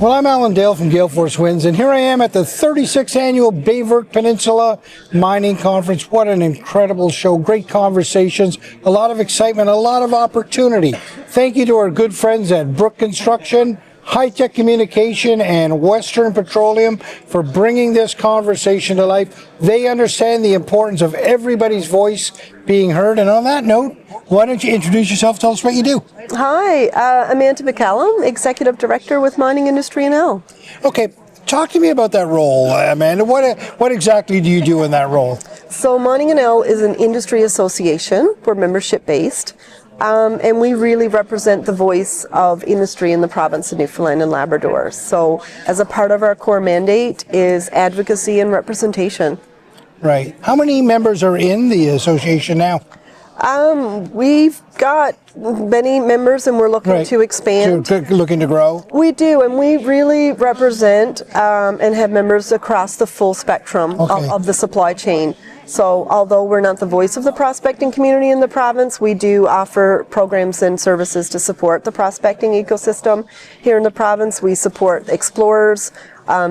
Well, I'm Alan Dale from Gale Force Wins, and here I am at the 36th annual Baie Peninsula Mining Conference. What an incredible show. Great conversations, a lot of excitement, a lot of opportunity. Thank you to our good friends at Brook Construction, High Tech Communication, and Western Petroleum for bringing this conversation to life. They understand the importance of everybody's voice being heard. And on that note, why don't you introduce yourself, tell us what you do. Hi, Amanda McCallum, Executive Director with Mining Industry NL. Okay, talk to me about that role, Amanda. What exactly do you do in that role? So Mining NL is an industry association. We're membership-based. And we really represent the voice of industry in the province of Newfoundland and Labrador. So as a part of our core mandate is advocacy and representation. Right. How many members are in the association now? We've got many members and we're looking to expand. Looking to grow? We do, and we really represent and have members across the full spectrum of the supply chain. So although we're not the voice of the prospecting community in the province, we do offer programs and services to support the prospecting ecosystem here in the province. We support explorers,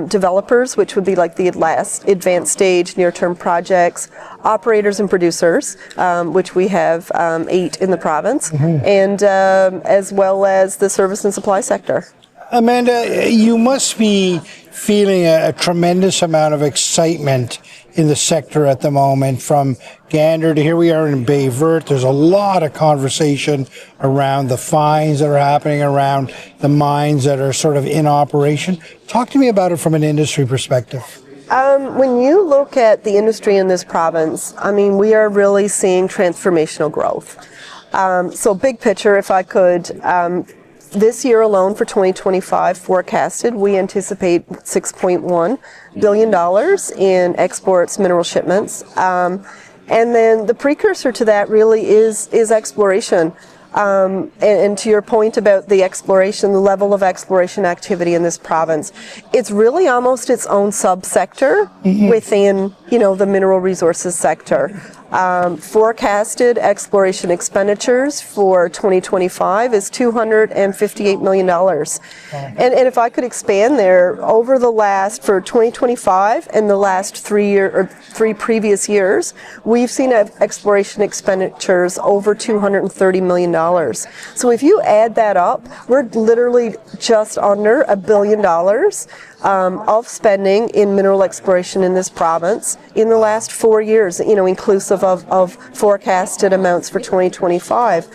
developers, which would be like the last advanced stage near-term projects, operators and producers, which we have 8 in the province, and as well as the service and supply sector. Amanda, you must be feeling a tremendous amount of excitement in the sector at the moment, from Gander to here we are in Baie Verte. There's a lot of conversation around the fines that are happening around the mines that are sort of in operation. Talk to me about it from an industry perspective. When you look at the industry in this province, I mean, we are really seeing transformational growth. So big picture, if I could, this year alone for 2025 forecasted, we anticipate $6.1 billion in exports, mineral shipments. And then the precursor to that really is exploration. And to your point about the exploration, the level of exploration activity in this province, it's really almost its own subsector within, the mineral resources sector. Forecasted exploration expenditures for 2025 is $258 million. And if I could expand there, over the for 2025 and the last 3 previous years, we've seen exploration expenditures over $230 million. So if you add that up, we're literally just under $1 billion of spending in mineral exploration in this province in the last 4 years, inclusive of forecasted amounts for 2025.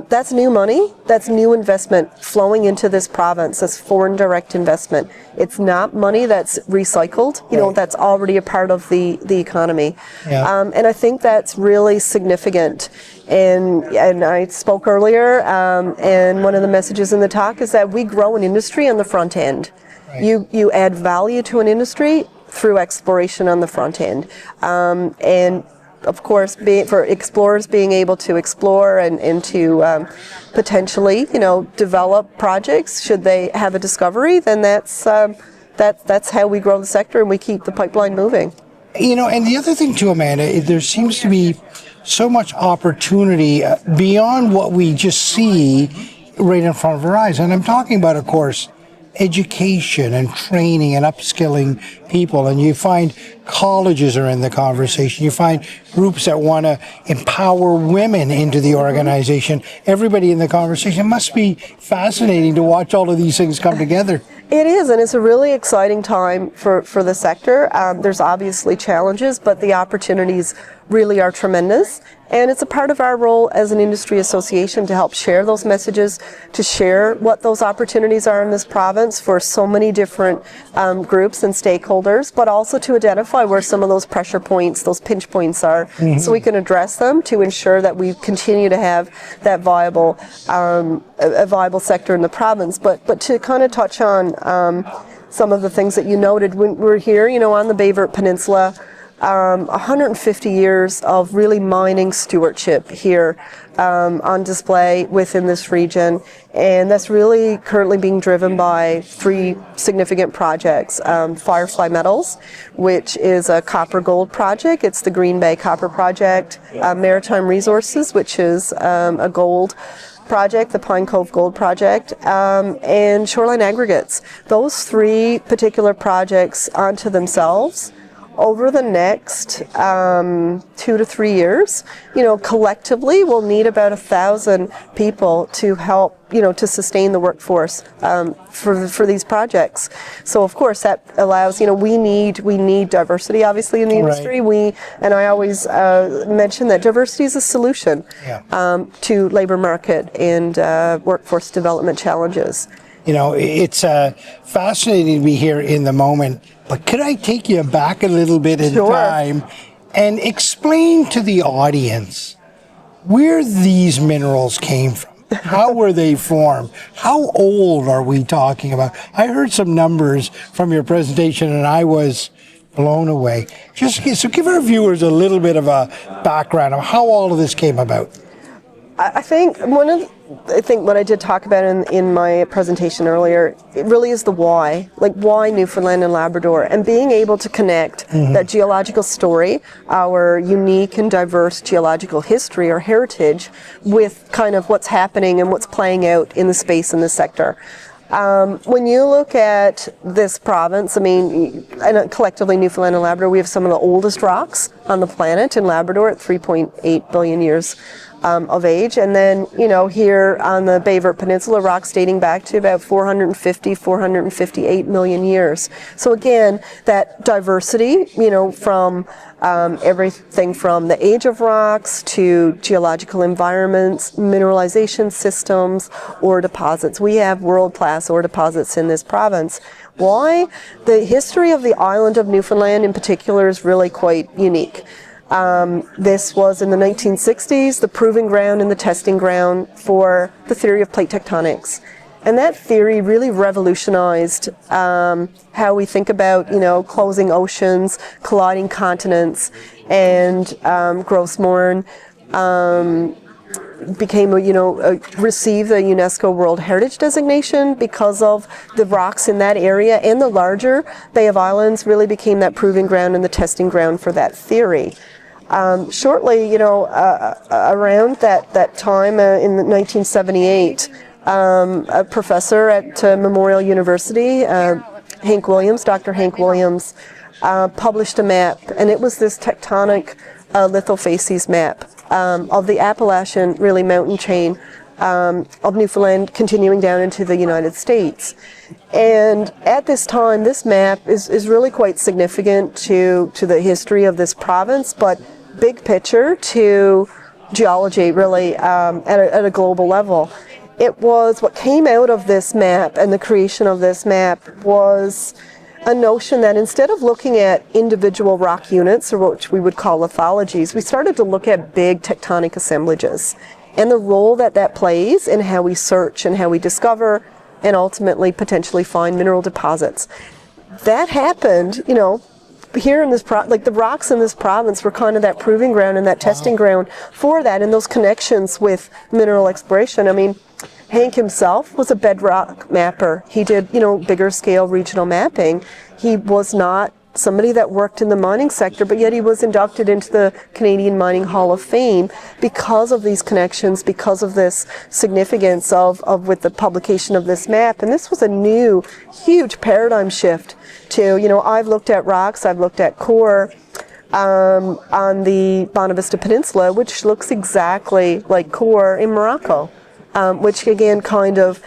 That's new money, that's new investment flowing into this province, that's foreign direct investment. It's not money that's recycled, that's already a part of the economy. Yeah. And I think that's really significant. And I spoke earlier, and one of the messages in the talk is that we grow an industry on the front end. Right. You add value to an industry through exploration on the front end. And of course, for explorers being able to explore and to potentially, develop projects, should they have a discovery, then that's how we grow the sector and we keep the pipeline moving. And the other thing too, Amanda, there seems to be so much opportunity beyond what we just see right in front of our eyes. And I'm talking about, of course, education and training and upskilling people, and you find colleges are in the conversation. You find groups that want to empower women into the organization. Everybody in the conversation. It must be fascinating to watch all of these things come together. It is, and it's a really exciting time for the sector. There's obviously challenges, but the opportunities really are tremendous. And it's a part of our role as an industry association to help share those messages, to share what those opportunities are in this province for so many different groups and stakeholders, but also to identify where some of those pressure points, those pinch points are, so we can address them to ensure that we continue to have that viable sector in the province. But to kind of touch on some of the things that you noted, when we're here, on the Baie Peninsula, 150 years of really mining stewardship here on display within this region, and that's really currently being driven by 3 significant projects. Firefly Metals, which is a copper gold project. It's the Green Bay Copper Project. Maritime Resources, which is a gold project, the Pine Cove Gold Project, and Shoreline Aggregates. Those three particular projects unto themselves, over the next 2 to 3 years, collectively we'll need about 1,000 people to help, to sustain the workforce for these projects. So of course that allows, we need diversity obviously in the industry. Right. And I always mention that diversity is a solution to labor market and workforce development challenges. It's fascinating to be here in the moment, but could I take you back a little bit in time and explain to the audience where these minerals came from? How were they formed? How old are we talking about? I heard some numbers from your presentation and I was blown away. So give our viewers a little bit of a background of how all of this came about. I think what I did talk about in my presentation earlier, it really is the why. Like, why Newfoundland and Labrador, and being able to connect that geological story, our unique and diverse geological history or heritage, with kind of what's happening and what's playing out in the space in this sector. When you look at this province, and collectively Newfoundland and Labrador, we have some of the oldest rocks on the planet in Labrador at 3.8 billion years of age. And then, here on the Baie Verte Peninsula, rocks dating back to about 458 million years. So again, that diversity, from everything from the age of rocks to geological environments, mineralization systems, ore deposits. We have world-class ore deposits in this province. Why? The history of the island of Newfoundland in particular is really quite unique. This was in the 1960s, the proving ground and the testing ground for the theory of plate tectonics. And that theory really revolutionized how we think about, closing oceans, colliding continents, and Gross Mourne received the UNESCO World Heritage designation because of the rocks in that area, and the larger Bay of Islands really became that proving ground and the testing ground for that theory. Shortly, around that time in 1978, a professor at Memorial University, Dr. Hank Williams, published a map, and it was this tectonic lithofacies map of the Appalachian mountain chain of Newfoundland continuing down into the United States. And at this time, this map is really quite significant to the history of this province, but big picture to geology, really, at a global level. It was what came out of this map, and the creation of this map was a notion that instead of looking at individual rock units, or what we would call lithologies, we started to look at big tectonic assemblages and the role that plays in how we search and how we discover and ultimately potentially find mineral deposits. That happened, here in this the rocks in this province were kind of that proving ground and that testing ground for that, and those connections with mineral exploration. Hank himself was a bedrock mapper. He did, bigger scale regional mapping. He was not somebody that worked in the mining sector, but yet he was inducted into the Canadian Mining Hall of Fame because of these connections, because of this significance of with the publication of this map. And this was a new, huge paradigm shift to, I've looked at rocks, I've looked at core on the Bonavista Peninsula, which looks exactly like core in Morocco, which again kind of,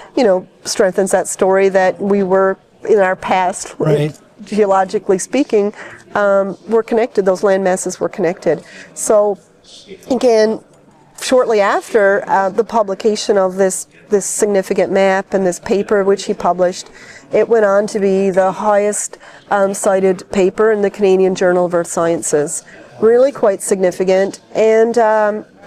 strengthens that story that we were in our past, right, geologically speaking, were connected. Those land masses were connected. So again, shortly after the publication of this significant map and this paper which he published, it went on to be the highest cited paper in the Canadian Journal of Earth Sciences. Really quite significant, and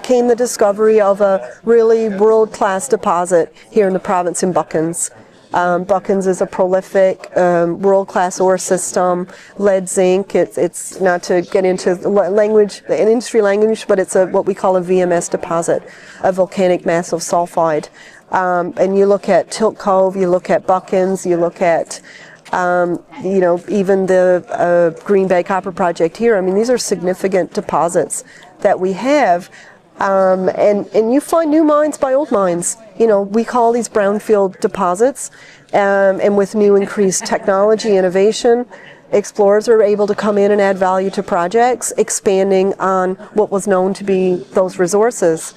came the discovery of a really world-class deposit here in the province in Buckens. Buckens is a prolific, world-class ore system, lead zinc. It's not to get into language, an industry language, but it's what we call a VMS deposit, a volcanic massive sulfide. And you look at Tilt Cove, you look at Buckens, you look at even the Green Bay Copper Project here. These are significant deposits that we have. And you find new mines by old mines we call these brownfield deposits, and with new increased technology innovation, explorers are able to come in and add value to projects, expanding on what was known to be those resources.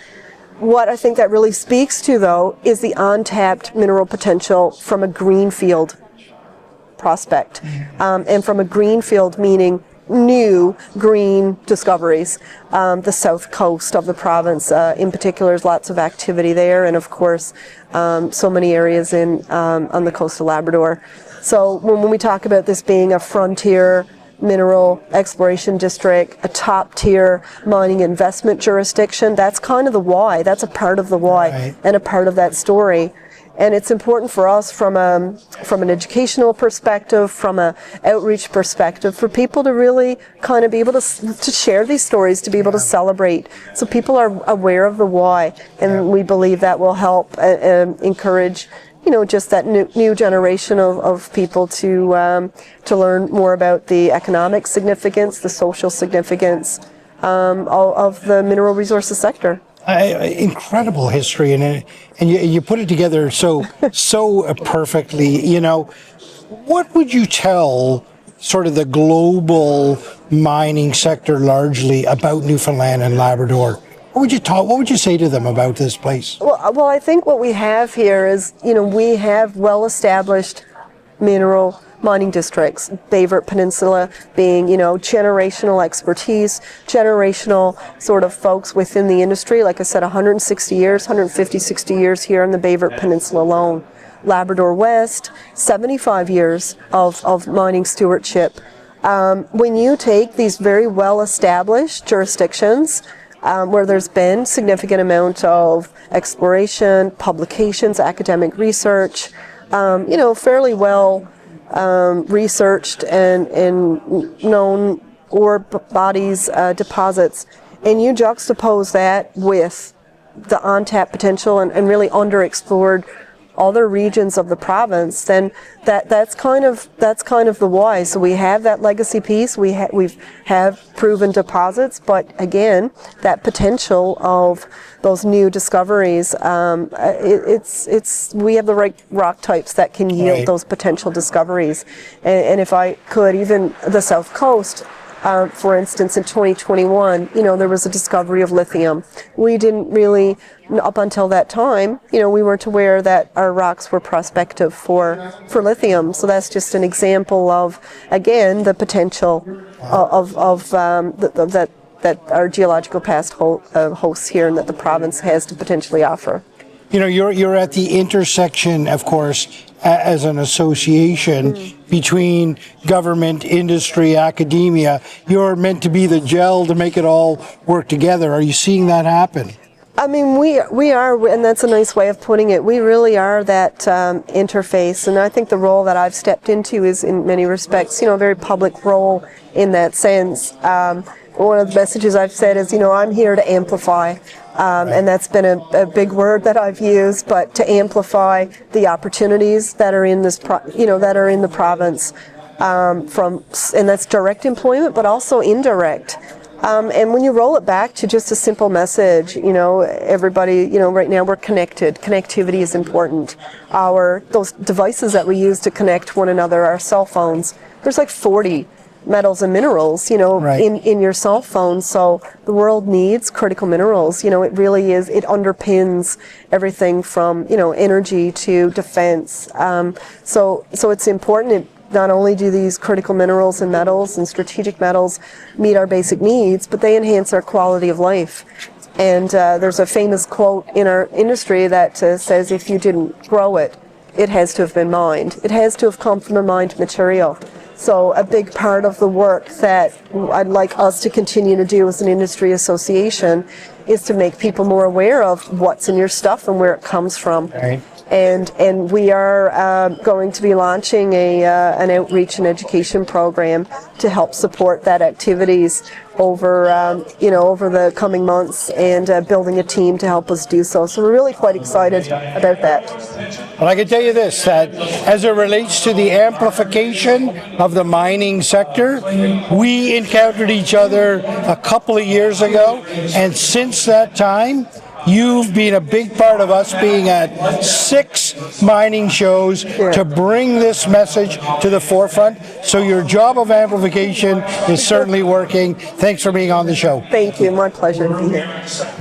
What I think that really speaks to, though, is the untapped mineral potential from a greenfield prospect. And from a greenfield meaning new green discoveries. The south coast of the province in particular, there's lots of activity there, and of course so many areas on the coast of Labrador. So when we talk about this being a frontier mineral exploration district, a top tier mining investment jurisdiction, that's kind of the why. That's a part of the why, right, and a part of that story. And it's important for us from an educational perspective, from an outreach perspective, for people to really kind of be able to share these stories, to be able to celebrate, so people are aware of the why. And we believe that will help encourage just that new generation of people to learn more about the economic significance, the social significance of the mineral resources sector. Incredible history, and you put it together so perfectly. What would you tell sort of the global mining sector largely about Newfoundland and Labrador? What would you say to them about this place? Well, I think what we have here is, we have well-established mineral mining districts, Baie Verte Peninsula being, generational expertise, generational sort of folks within the industry. Like I said, 160 years, 150, 60 years here on the Baie Verte Peninsula alone. Labrador West, 75 years of mining stewardship. When you take these very well-established jurisdictions, where there's been significant amount of exploration, publications, academic research, fairly well researched and known ore bodies, deposits, and you juxtapose that with the untapped potential and really underexplored other regions of the province, then that's kind of the why. So we have that legacy piece, we have proven deposits, but again, that potential of those new discoveries, we have the right rock types that can yield those potential discoveries. And if I could, even the South Coast, for instance, in 2021, there was a discovery of lithium. We didn't really, up until that time, we weren't aware that our rocks were prospective for lithium. So that's just an example of, again, the potential that our geological past hosts here and that the province has to potentially offer. You're at the intersection, of course, as an association between government, industry, academia. You're meant to be the gel to make it all work together. Are you seeing that happen? I mean, we are, and that's a nice way of putting it. We really are that interface, and I think the role that I've stepped into is, in many respects, a very public role in that sense. One of the messages I've said is, I'm here to amplify, and that's been a big word that I've used, but to amplify the opportunities that are in this, that are in the province, and that's direct employment, but also indirect. And when you roll it back to just a simple message, everybody, right now we're connected. Connectivity is important. Those devices that we use to connect one another, our cell phones, there's like 40 metals and minerals, in your cell phone. So the world needs critical minerals. It really is. It underpins everything from, energy to defense. So it's important. Not only do these critical minerals and metals and strategic metals meet our basic needs, but they enhance our quality of life. And there's a famous quote in our industry that says, if you didn't grow it, it has to have been mined. It has to have come from the mined material. So a big part of the work that I'd like us to continue to do as an industry association is to make people more aware of what's in your stuff and where it comes from. Right. And we are going to be launching an outreach and education program to help support that activities over the coming months, and building a team to help us do so. So we're really quite excited about that. Well, I can tell you this, that as it relates to the amplification of the mining sector, we encountered each other a couple of years ago, and since that time, You've been a big part of us being at 6 mining shows to bring this message to the forefront. So your job of amplification is certainly working. Thanks for being on the show. Thank you. My pleasure to be here.